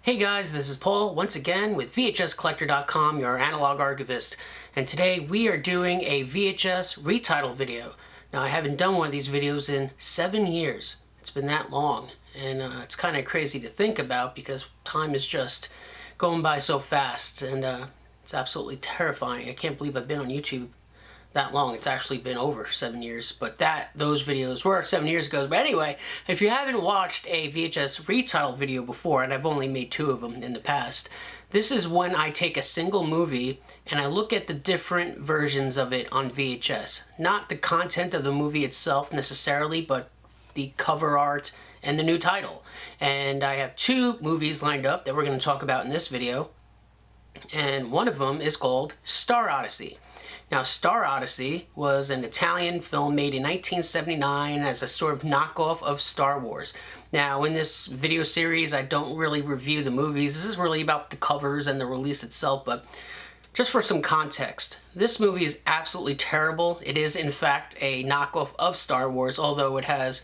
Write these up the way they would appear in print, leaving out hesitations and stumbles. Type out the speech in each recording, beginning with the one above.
Hey guys, this is Paul once again with VHScollector.com, your analog archivist, and today we are doing a VHS retitle video. Now I haven't done one of these videos in 7 years. It's been that long, and it's kind of crazy to think about because time is just going by so fast, and it's absolutely terrifying. I can't believe I've been on YouTube that long. It's actually been over 7 years, but those videos were 7 years ago. But anyway, if you haven't watched a VHS retitle video before, and I've only made 2 of them in the past, this is when I take a single movie and I look at the different versions of it on VHS. Not the content of the movie itself necessarily, but the cover art and the new title. And I have 2 movies lined up that we're going to talk about in this video, and one of them is called Star Odyssey. Now, Star Odyssey was an Italian film made in 1979 as a sort of knockoff of Star Wars. Now, in this video series, I don't really review the movies. This is really about the covers and the release itself, but just for some context, this movie is absolutely terrible. It is, in fact, a knockoff of Star Wars, although it has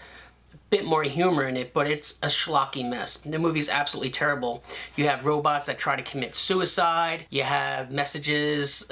bit more humor in it, but it's a schlocky mess. The movie's absolutely terrible. You have robots that try to commit suicide. You have messages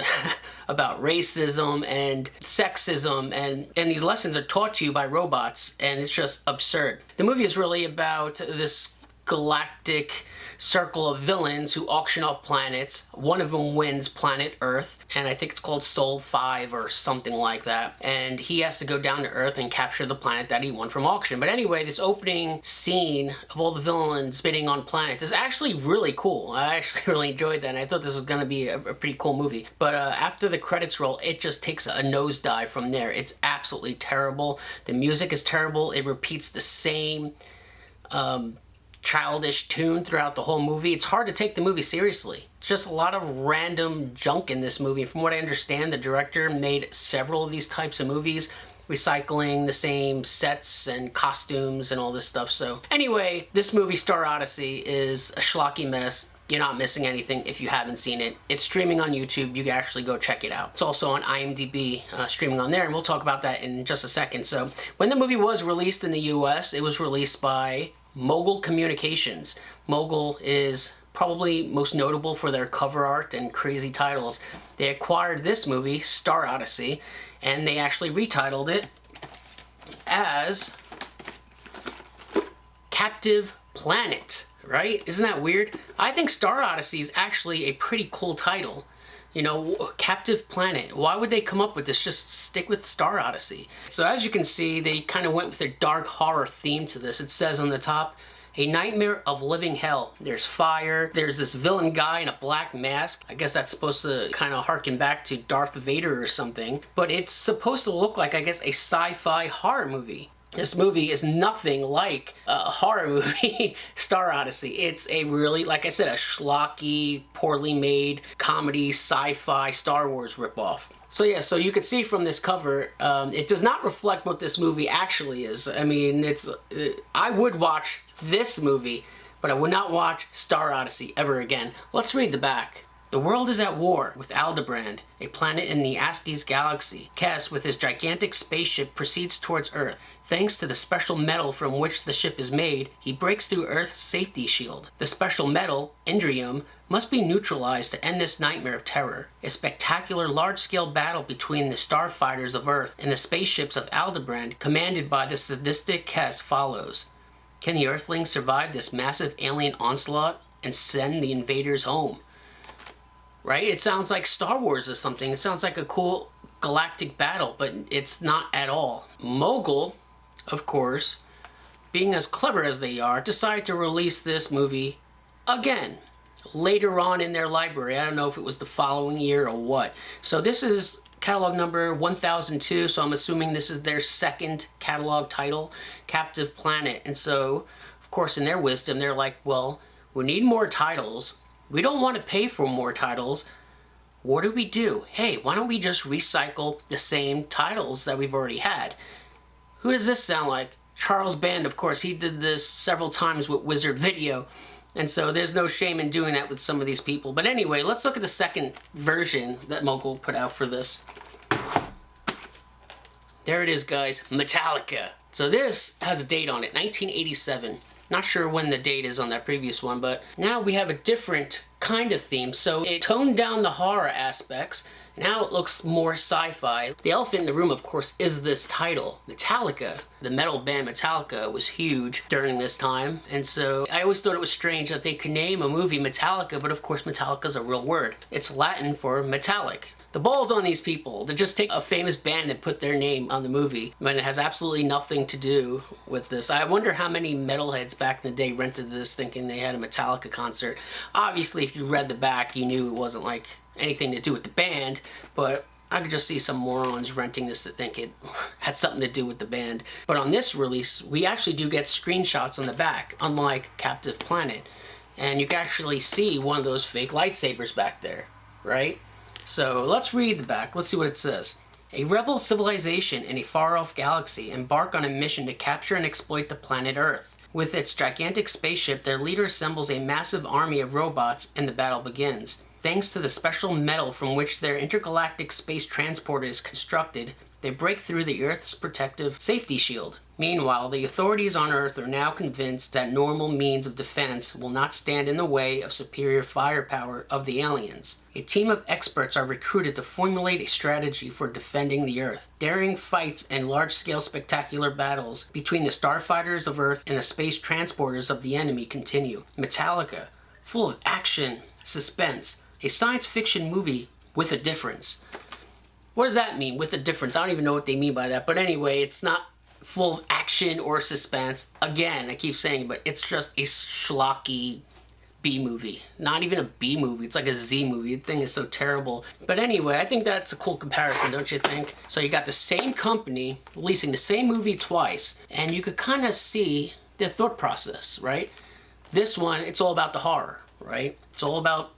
about racism and sexism, and these lessons are taught to you by robots, and it's just absurd. The movie is really about this galactic circle of villains who auction off planets. One of them wins planet Earth, and I think it's called Sol 5 or something like that. And he has to go down to Earth and capture the planet that he won from auction. But anyway, this opening scene of all the villains bidding on planets is actually really cool. I actually really enjoyed that, and I thought this was going to be a pretty cool movie. But after the credits roll, it just takes a nosedive from there. It's absolutely terrible. The music is terrible. It repeats the same childish tune throughout the whole movie. It's hard to take the movie seriously. It's just a lot of random junk in this movie. From what I understand, the director made several of these types of movies, recycling the same sets and costumes and all this stuff. So anyway, this movie, Star Odyssey, is a schlocky mess. You're not missing anything if you haven't seen it. It's streaming on YouTube. You can actually go check it out. It's also on IMDb, streaming on there, and we'll talk about that in just a second. So when the movie was released in the US, it was released by Mogul Communications. Mogul is probably most notable for their cover art and crazy titles. They acquired this movie, Star Odyssey, and they actually retitled it as Captive Planet, right? Isn't that weird? I think Star Odyssey is actually a pretty cool title. You know, Captive Planet. Why would they come up with this? Just stick with Star Odyssey. So as you can see, they kind of went with a dark horror theme to this. It says on the top, a nightmare of living hell. There's fire. There's this villain guy in a black mask. I guess that's supposed to kind of harken back to Darth Vader or something. But it's supposed to look like, I guess, a sci-fi horror movie. This movie is nothing like a horror movie, Star Odyssey. It's a really, like I said, a schlocky, poorly made comedy, sci-fi, Star Wars ripoff. So yeah, so you can see from this cover, it does not reflect what this movie actually is. I mean, I would watch this movie, but I would not watch Star Odyssey ever again. Let's read the back. The world is at war with Aldebrand, a planet in the Astes galaxy. Cass, with his gigantic spaceship, proceeds towards Earth. Thanks to the special metal from which the ship is made, he breaks through Earth's safety shield. The special metal, Indrium, must be neutralized to end this nightmare of terror. A spectacular large-scale battle between the starfighters of Earth and the spaceships of Aldebrand, commanded by the sadistic Cass, follows. Can the Earthlings survive this massive alien onslaught and send the invaders home? Right? It sounds like Star Wars or something. It sounds like a cool galactic battle, but it's not at all. Mogul, of course, being as clever as they are, decide to release this movie again later on in their library. I don't know if it was the following year or what. So this is catalog number 1002, so I'm assuming this is their second catalog title, Captive Planet. And so, of course, in their wisdom, they're like, well, we need more titles. We don't want to pay for more titles. What do? Hey, why don't we just recycle the same titles that we've already had? Who does this sound like? Charles Band, of course. He did this several times with Wizard Video. And so there's no shame in doing that with some of these people. But anyway, let's look at the second version that Mogul put out for this. There it is, guys. Metallica. So this has a date on it, 1987. Not sure when the date is on that previous one, but now we have a different kind of theme. So it toned down the horror aspects. Now it looks more sci-fi. The elephant in the room, of course, is this title, Metallica. The metal band Metallica was huge during this time, and so I always thought it was strange that they could name a movie Metallica, but of course Metallica is a real word. It's Latin for metallic. The balls on these people to just take a famous band and put their name on the movie when it has absolutely nothing to do with this. I wonder how many metalheads back in the day rented this thinking they had a Metallica concert. Obviously, if you read the back, you knew it wasn't like anything to do with the band, but I could just see some morons renting this to think it had something to do with the band. But on this release, we actually do get screenshots on the back, unlike Captive Planet. And you can actually see one of those fake lightsabers back there, right? So let's read the back. Let's see what it says. A rebel civilization in a far-off galaxy embark on a mission to capture and exploit the planet Earth. With its gigantic spaceship, their leader assembles a massive army of robots and the battle begins. Thanks to the special metal from which their intergalactic space transporter is constructed, they break through the Earth's protective safety shield. Meanwhile, the authorities on Earth are now convinced that normal means of defense will not stand in the way of superior firepower of the aliens. A team of experts are recruited to formulate a strategy for defending the Earth. Daring fights and large-scale spectacular battles between the starfighters of Earth and the space transporters of the enemy continue. Metallica, full of action, suspense, a science fiction movie with a difference. What does that mean, with a difference? I don't even know what they mean by that. But anyway, it's not full of action or suspense. Again, I keep saying it, but it's just a schlocky B movie. Not even a B movie. It's like a Z movie. The thing is so terrible. But anyway, I think that's a cool comparison, don't you think? So you got the same company releasing the same movie twice, and you could kind of see their thought process, right? This one, it's all about the horror, right? It's all about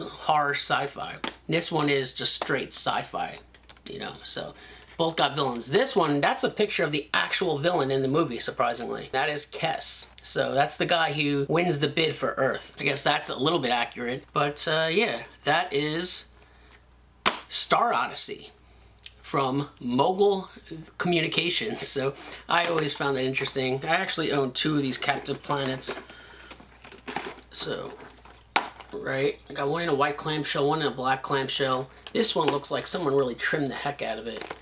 horror sci-fi. This one is just straight sci-fi, you know, so both got villains. This one, that's a picture of the actual villain in the movie, surprisingly. That is Kess. So that's the guy who wins the bid for Earth. I guess that's a little bit accurate, but yeah, that is Star Odyssey from Mogul Communications. So I always found that interesting. I actually own 2 of these Captive Planets. So right, I got one in a white clamshell, one in a black clamshell. This one looks like someone really trimmed the heck out of it.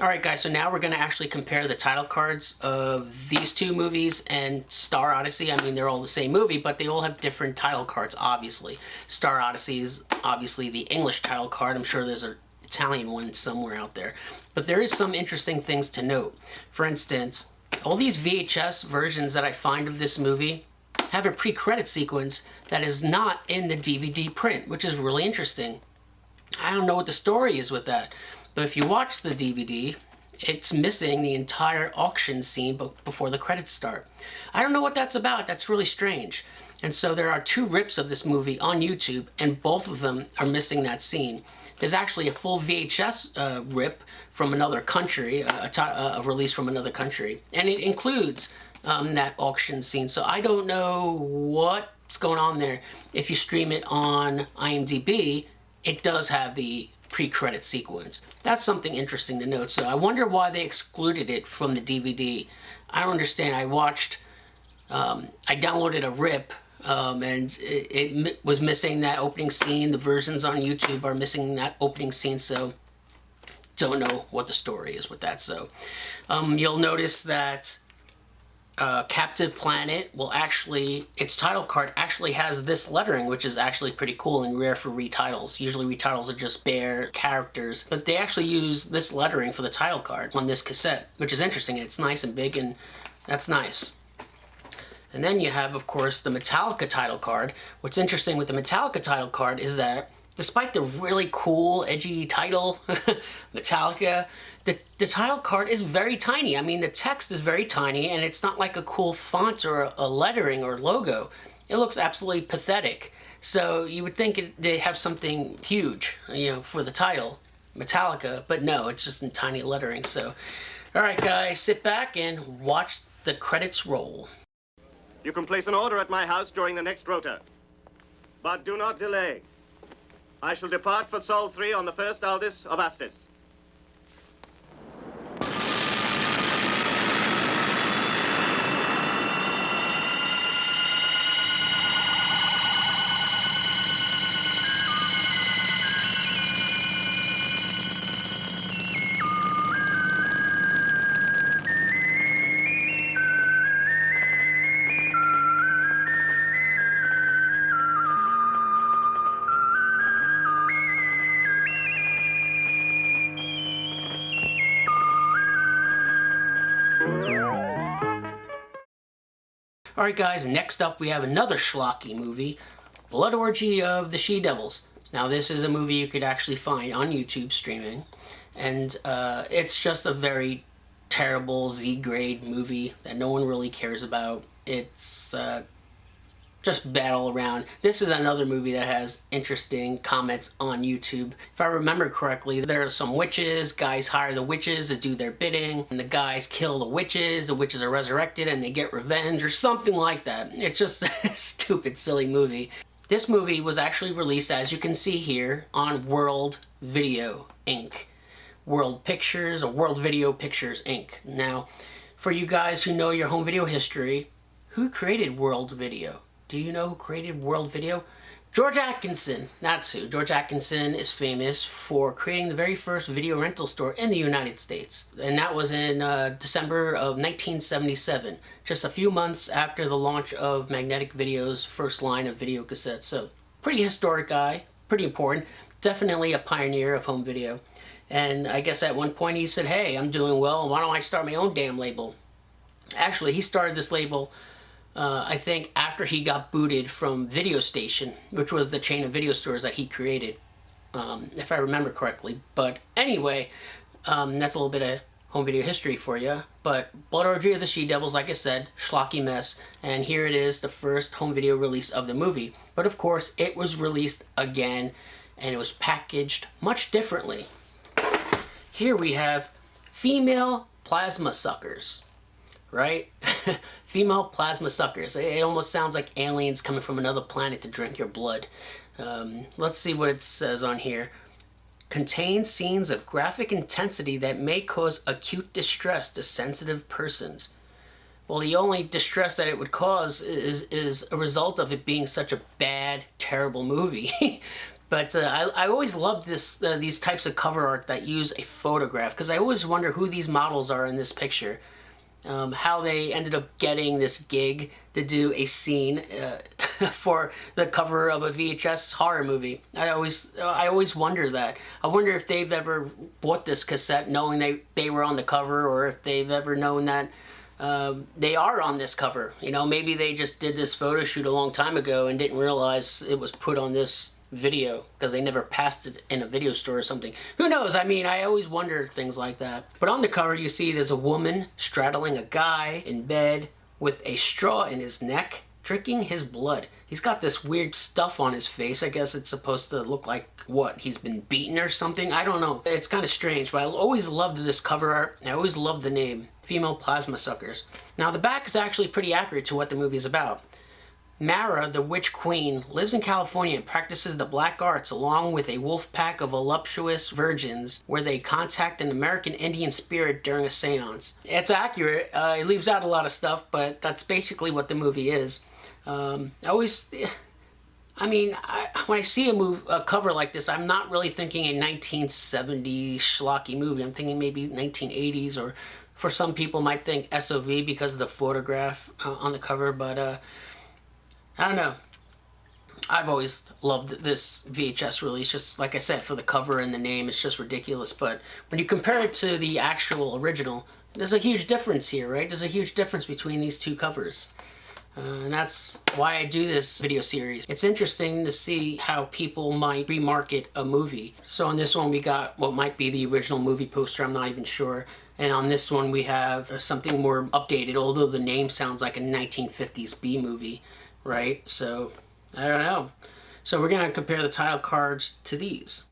Alright guys, so now we're going to actually compare the title cards of these 2 movies and Star Odyssey. I mean, they're all the same movie, but they all have different title cards, obviously. Star Odyssey is obviously the English title card. I'm sure there's an Italian one somewhere out there. But there is some interesting things to note. For instance, all these VHS versions that I find of this movie have a pre-credit sequence that is not in the DVD print, which is really interesting. I don't know what the story is with that, but if you watch the DVD, it's missing the entire auction scene before the credits start. I don't know what that's about. That's really strange. And so there are 2 rips of this movie on YouTube, and both of them are missing that scene. There's actually a full VHS rip from another country, a release from another country, and it includes that auction scene. So I don't know what's going on there. If you stream it on IMDb, it does have the pre-credit sequence. That's something interesting to note. So I wonder why they excluded it from the DVD. I don't understand. I downloaded a rip and it was missing that opening scene. The versions on YouTube are missing that opening scene, so don't know what the story is with that. So you'll notice that Captive Planet will actually, its title card actually has this lettering, which is actually pretty cool and rare for retitles. Usually retitles are just bare characters, but they actually use this lettering for the title card on this cassette, which is interesting. It's nice and big, and that's nice. And then you have, of course, the Metallica title card. What's interesting with the Metallica title card is that despite the really cool, edgy title, Metallica, the title card is very tiny. I mean, the text is very tiny, and it's not like a cool font or a lettering or logo. It looks absolutely pathetic. So you would think they have something huge, you know, for the title, Metallica, but no, it's just in tiny lettering. So, all right, guys, sit back and watch the credits roll. You can place an order at my house during the next rota. But do not delay. I shall depart for Sol 3 on the first Aldis of Astis. Alright guys, next up we have another schlocky movie, Blood Orgy of the She-Devils. Now this is a movie you could actually find on YouTube streaming, and it's just a very terrible Z-grade movie that no one really cares about. It's just bad all around. This is another movie that has interesting comments on YouTube. If I remember correctly, there are some witches, guys hire the witches to do their bidding, and the guys kill the witches are resurrected and they get revenge or something like that. It's just a stupid, silly movie. This movie was actually released, as you can see here, on World Video Inc. World Pictures, or World Video Pictures Inc. Now, for you guys who know your home video history, who created World Video? Do you know who created World Video? George Atkinson. That's who. George Atkinson is famous for creating the very first video rental store in the United States. And that was in December of 1977, just a few months after the launch of Magnetic Video's first line of video cassettes. So, pretty historic guy, pretty important, definitely a pioneer of home video. And I guess at one point he said, hey, I'm doing well, why don't I start my own damn label? Actually, he started this label I think after he got booted from Video Station, which was the chain of video stores that he created, if I remember correctly. But anyway, that's a little bit of home video history for you. But Blood Orgy of the She-Devils, like I said, schlocky mess. And here it is, the first home video release of the movie. But of course, it was released again, and it was packaged much differently. Here we have female plasma suckers. Right? Female plasma suckers. It almost sounds like aliens coming from another planet to drink your blood. Let's see what it says on here. Contains scenes of graphic intensity that may cause acute distress to sensitive persons. Well, the only distress that it would cause is a result of it being such a bad, terrible movie. But I always loved these types of cover art that use a photograph, because I always wonder who these models are in this picture. How they ended up getting this gig to do a scene for the cover of a VHS horror movie. I always wonder that. I wonder if they've ever bought this cassette knowing they were on the cover, or if they've ever known that they are on this cover. You know, maybe they just did this photo shoot a long time ago and didn't realize it was put on this video because they never passed it in a video store or something. Who knows? I mean, I always wonder things like that. But on the cover you see there's a woman straddling a guy in bed with a straw in his neck, drinking his blood. He's got this weird stuff on his face. I guess it's supposed to look like, what, he's been beaten or something? I don't know. It's kind of strange, but I always loved this cover art. I always loved the name, Female Plasma Suckers. Now the back is actually pretty accurate to what the movie is about. Mara, the witch queen, lives in California and practices the black arts along with a wolf pack of voluptuous virgins where they contact an American Indian spirit during a seance. It's accurate. It leaves out a lot of stuff, but that's basically what the movie is. When I see a cover like this, I'm not really thinking a 1970s schlocky movie. I'm thinking maybe 1980s, or for some people might think SOV because of the photograph on the cover, but I don't know. I've always loved this VHS release, just like I said, for the cover and the name, it's just ridiculous. But when you compare it to the actual original, there's a huge difference here, right? There's a huge difference between these two covers. And that's why I do this video series. It's interesting to see how people might remarket a movie. So on this one we got what might be the original movie poster, I'm not even sure. And on this one we have something more updated, although the name sounds like a 1950s B movie. Right? So, I don't know. So we're going to compare the title cards to these.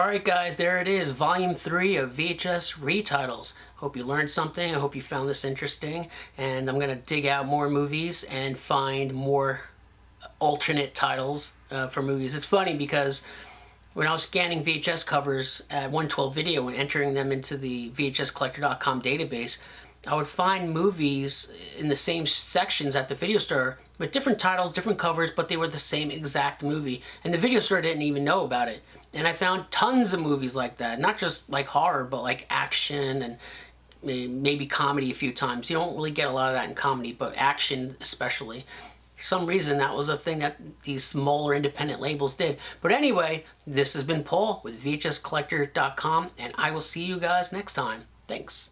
Alright guys, there it is, Volume 3 of VHS Retitles. Hope you learned something, I hope you found this interesting, and I'm going to dig out more movies and find more alternate titles for movies. It's funny because when I was scanning VHS covers at 112 Video and entering them into the VHScollector.com database, I would find movies in the same sections at the video store with different titles, different covers, but they were the same exact movie. And the video store didn't even know about it. And I found tons of movies like that, not just like horror, but like action and maybe comedy a few times. You don't really get a lot of that in comedy, but action especially. For some reason, that was a thing that these smaller independent labels did. But anyway, this has been Paul with VHScollector.com, and I will see you guys next time. Thanks.